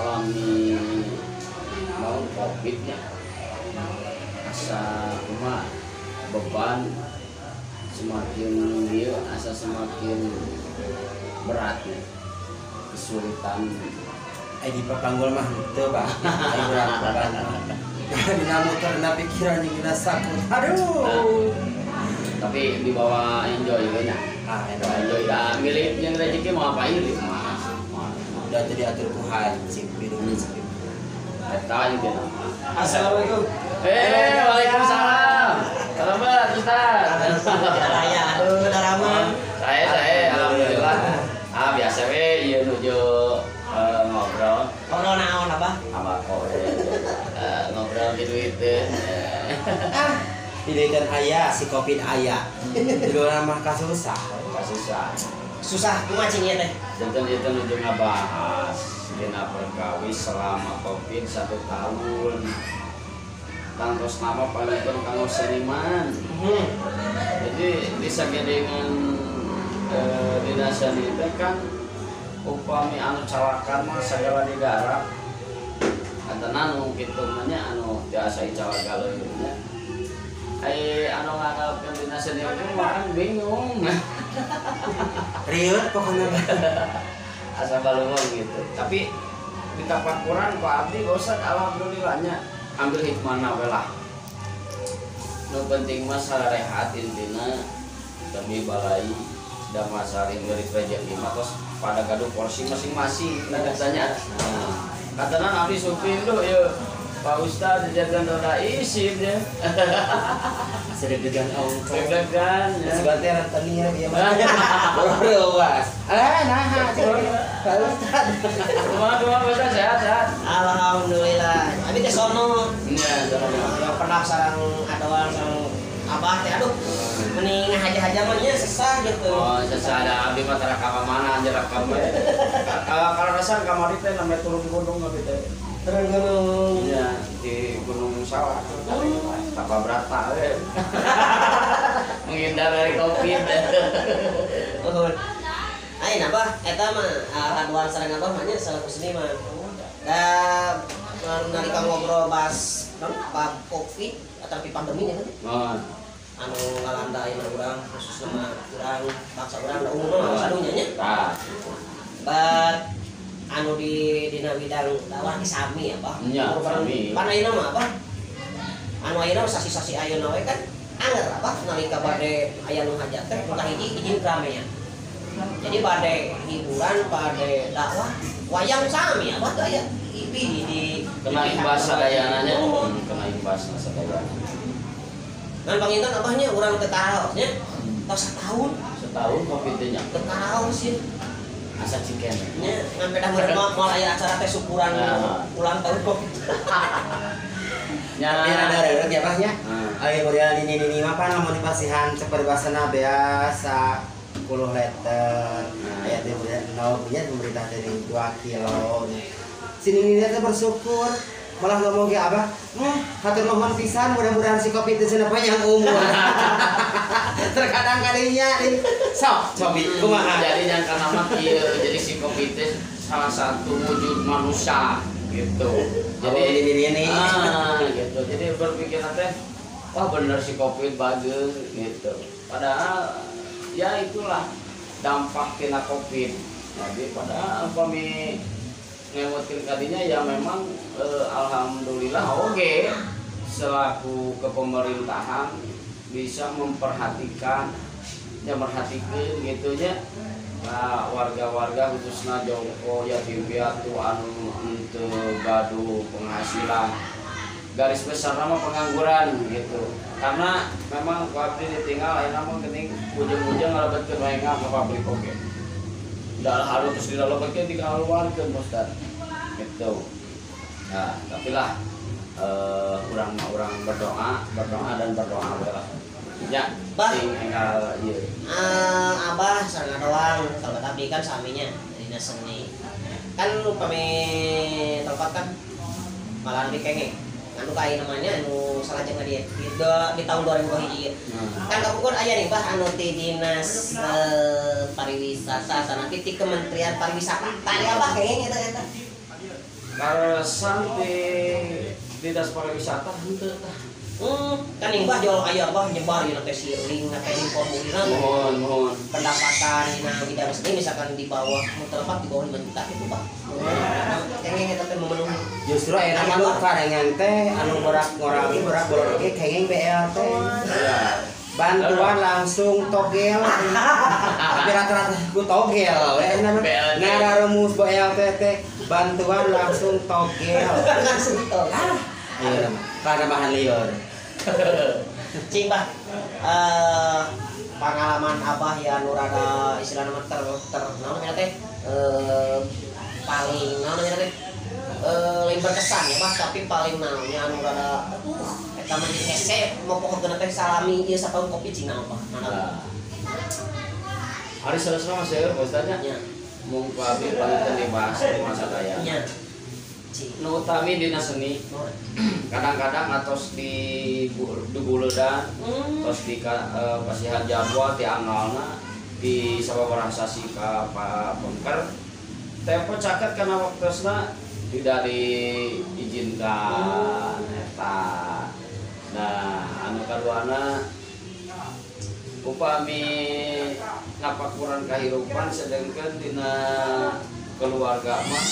alami mau covid ya asa rumah beban semakin dia asa semakin berat ya. Kesulitan di papanggol mah itu Pak. Ayo beban. Dina motor na pikiran yang kita sakut. Aduh. Tapi dibawa enjoy ya. Enjoy dah milih yang rezeki mau apa ini mas. Udah jadi atur Tuhan sih bidungnya sih. Tahu juga. Assalamualaikum. Waalaikumsalam. Selamat Ustaz. Raya, udah ramah. Saya alhamdulillah. Biasa we ieu nuju ngobrol. Ngobrol naon apa? Sama kok. Ngobrol di duit teh. Pidekeun aya si Covid aya. Judulna mah kasusah. Susah kumaha cing ieu teh? Janten itu nuju ngabahas dina perkawis selama Covid 1 tahun. Tangtos nama paling kanggo seniman. Jadi bisa dengan dinas seni teh kan upami anu calakan mah sagala digarap. Katana nu kitu mah nya anu biasa calak galeunya. Anu nganggapkeun dinas seni itu mah bingung. Rieur pokoknya. Asa balungong gitu. Tapi di tapakuran Pak Abdi bosan alhamdulillahnya ambil hikmahna we lah. Nu penting mah sarehat intina demi balai da masaring dari rezeki mah tos pada gaduh porsi masing-masing katanya. Katana abdi supin tuh ya Pak Ustaz jajan roda isim ya. Sedegan ongkos. Deg-degan ya. Sebentar tadi ya mah. Luas. Nah, Pak Ustaz. Kumaha Ustaz sehat? Alhamdulillah. Abi teh sono. Iya, Yang pernah sareng adoan sareng abah teh aduh. Mending haja-haja mah nya sesah gitu. Oh, sesah ada abdi mah tara ka mana anjeun rekam we. Kalau rasaan kamari teh namanya turun gunung abdi teh. Turun gunung. Iya, di Gunung Salak. Tapa Brata we. Menghindar dari Covid. Ayeuna abah eta mah aduan sareng abah mah nya selaku seniman. Da nalika ngobrol bahas bab Covid atau pandemi nya kan. Oh. Anu ngalanda ayeuna urang khusus nama urang bangsa urang da umum mah sadunya nya. Tah. Bat anu di dina bidang dakwah di sami apa? Nya, sami. Pan ayeuna mah apa? Anu ayeuna sasi-sasi ayeuna we kan angger apa nalika bade aya nu hajat teh tah hiji izin ramean. Jadi bade hiburan, bade dakwah, wayang sami apa teh aya di Kena imbas sadayana nya. Kena imbas sadayana. Ngan panginten abahnya urang teu karaos nya. Tos setahun. Setahun Covid teh nya. Teu karaos sih. Asa ciken. Nya ngan pedah meureun moal aya acara teh syukuran ulang tahun Covid. Nya ada reureug ya Bahnya. Ayo model ini mah pan lamun dipasihan saperibasana biasa 10 liter. Aya teh punya pemerintah dari 2 kilo. Sini dia teh bersyukur. Malah ngomong ke Abah, hatur nuhun pisan mudah-mudahan si Covid teh cenah panjang umur. Terkadang kadinya nih. Sok, cobi kumaha. Jadi yang karena kieu jadi si Covid teh salah satu wujud manusia gitu. Jadi ini gitu. Jadi berpikir teh wah bener si Covid bagus gitu. Padahal ya itulah dampak kena Covid. Jadi padahal pami ngewetkeun kadinya ya memang alhamdulillah oke selaku kepemerintahan bisa memperhatikan ya merhatikan gitunya nah, warga-warga khususnya Jongko yatim piatu anu untuk gaduh penghasilan garis besar nama pengangguran gitu karena memang waktu ditinggal ayeuna mah geuning ujung-ujung ngalebetkeun wae ka pabrik oke. Udah harus terus dilolokeun dikeluarkeun Ustaz. Gitu. Nah, tapi lah urang berdoa dan berdoa we lah. Ya, sing enggal ieu. Abah sareng doang, kalau tapi kan saminya dina seni. Kan upami tempat kan malah dikenge. Anu kain namanya anu salajengna di tahun 2021 kan kapungkur aya nih Bah anu ti dinas pariwisata sana ti Kementerian Pariwisata tadi apa kayaknya eta karesan di dinas pariwisata henteu tah. Kan yang bah jual ayam bah nyebar di nanti siring nanti di formulir Mohon pendapatan di bidang seni misalkan di bawah terlepas di bawah 5 juta itu bah kengeng itu memenuhi justru enak mah karengan teh anu berak ngorangi berak bolong ge kengeng BLT bantuan langsung togel tapi rata-rata ku togel ngararumus BLT teh bantuan langsung togel langsung togel karena bahan liur cing bah pengalaman abah ya nu rada istilahna namanya teh paling namanya teh lain berkesan ya bah tapi paling namanya anu rada eta mah jadi hese mau pokokna teh salami ieu sataun kopi cina apa mana hari selesai Mas ya Ustaznya mung abi paling dibahas di masa daya nya nu utami dina seni kadang-kadang atos di guludan terus di pasihan Jawa ti analna di sababaraha sasi ka Pak Bongkar tempo caket kana waktosna tidak diizinkan eta. Nah anu kaduana upami ngapakuran kahirupan sedengkeun dina keluarga mah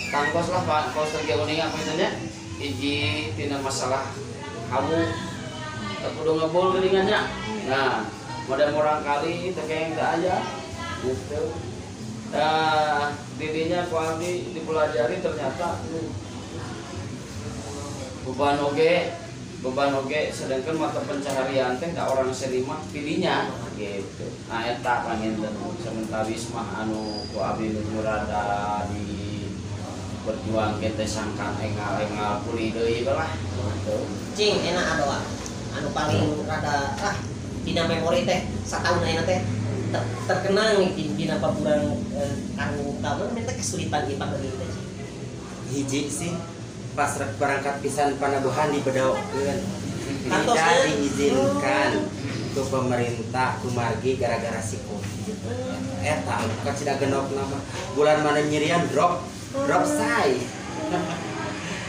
tangkos lah Pak kos kerja uning apa itunya hiji tina masalah kamu kudu ngebol geuningannya. Nah model orang kali tekeng teh aja gitu. Nah didinya ku abdi dipelajari ternyata beban oge sedangkan mata pencaharian teh da orang serima pidinya gitu. Nah eta panginten sementawis mah anu ku abdi nu rada di berjuang kita sangkan engal pulih deui lah cing enak adalah anu paling rada dina memori teh sataun ayeuna teh terkenang dina paburan anu utama teh kesulitan di pandemi teh hiji sih pas berangkat pisan panabuhan dibedaokeun tidak diizinkan ke pemerintah kumargi gara-gara si Covid eta bukan tidak genok nama bulan mana nyirian drop say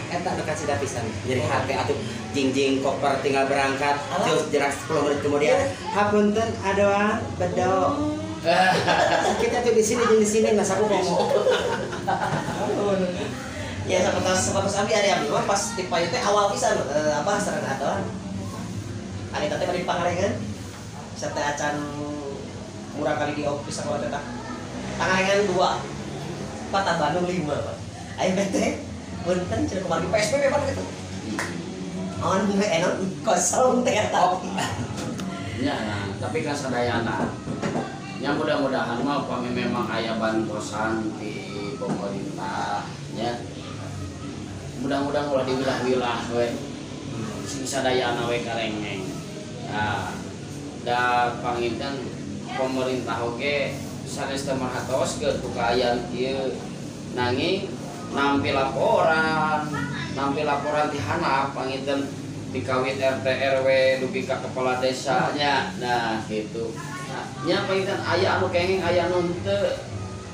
eta nu kasih pisan jadi HP atuh jing koper tinggal berangkat terus jarak 10 menit kemudian hapunten adoa bedog kita tuh di sini nggak sapu ngomong ya sebatas abi ada yang pas di payu teh awal pisan apa sareng adoa ari teh bari pangarengan sate acan murah kali di office sekolah teh pangarengan 2 Kota Bandung 5 Pak. Ayo bete, punten cenah kemarin PSBB Pak gitu. Awan gue enak kosong teh eta. Ya, tapi kan sadayana. Yang mudah-mudahan mah upami memang aya bantosan di pemerintah nya. Mudah-mudahan ulah diwilah-wilah we. Sing sadayana we karengeng. Nah, da panginten pemerintah oge sanes teh marhatoskeun ku kaayaan ieu nanging nampi laporan ti handap panginten dikawin RT RW dugi ka kepala desanya. Nah gitu nya panginten aya anu kenging aya anu henteu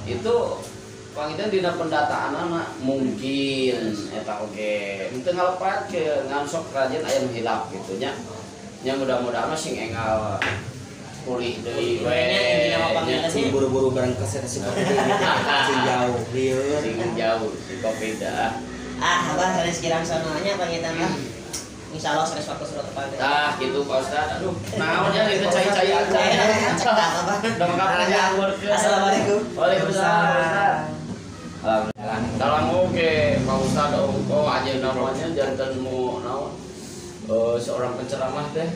itu panginten dina pendataanna mungkin eta oge henteu ngalepatkeun ngan sok rajin aya nu hilap gitu nya mudah-mudahan sing engal pulih deui we sing buru-buru bareng kesehatan seperti sing jauh lieur sing jauh di Covid dah abah sanes kirang sananya pangitan lah insyaallah sanes waktu surat tepat gitu Pak Ustaz aduh naonnya itu cai-cai aja udah makanya assalamualaikum waalaikumsalam dalam oke Pak Ustaz kok aja namanya jantan mau naon seorang penceramah teh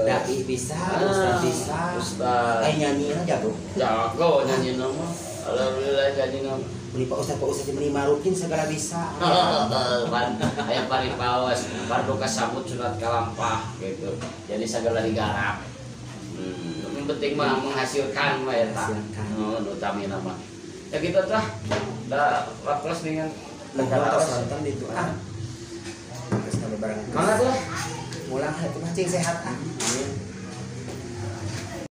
dai bisa, ustaz bisa, nyanyi aja bro. Jago nyanyi nama, alhamdulillah nyanyi nama. Meni Pak Ustaz meni marukin segala bisa. Ayam pari pawas, baru kasabut surat kalampah gitu. Jadi segala digarap. Yang penting mah menghasilkan mah ya tak. Utami nama. Ya gitu tah. Da lapras dengan negara Selatan itu terus kami bareng. Mana tuh? Mulang itu mancing sehat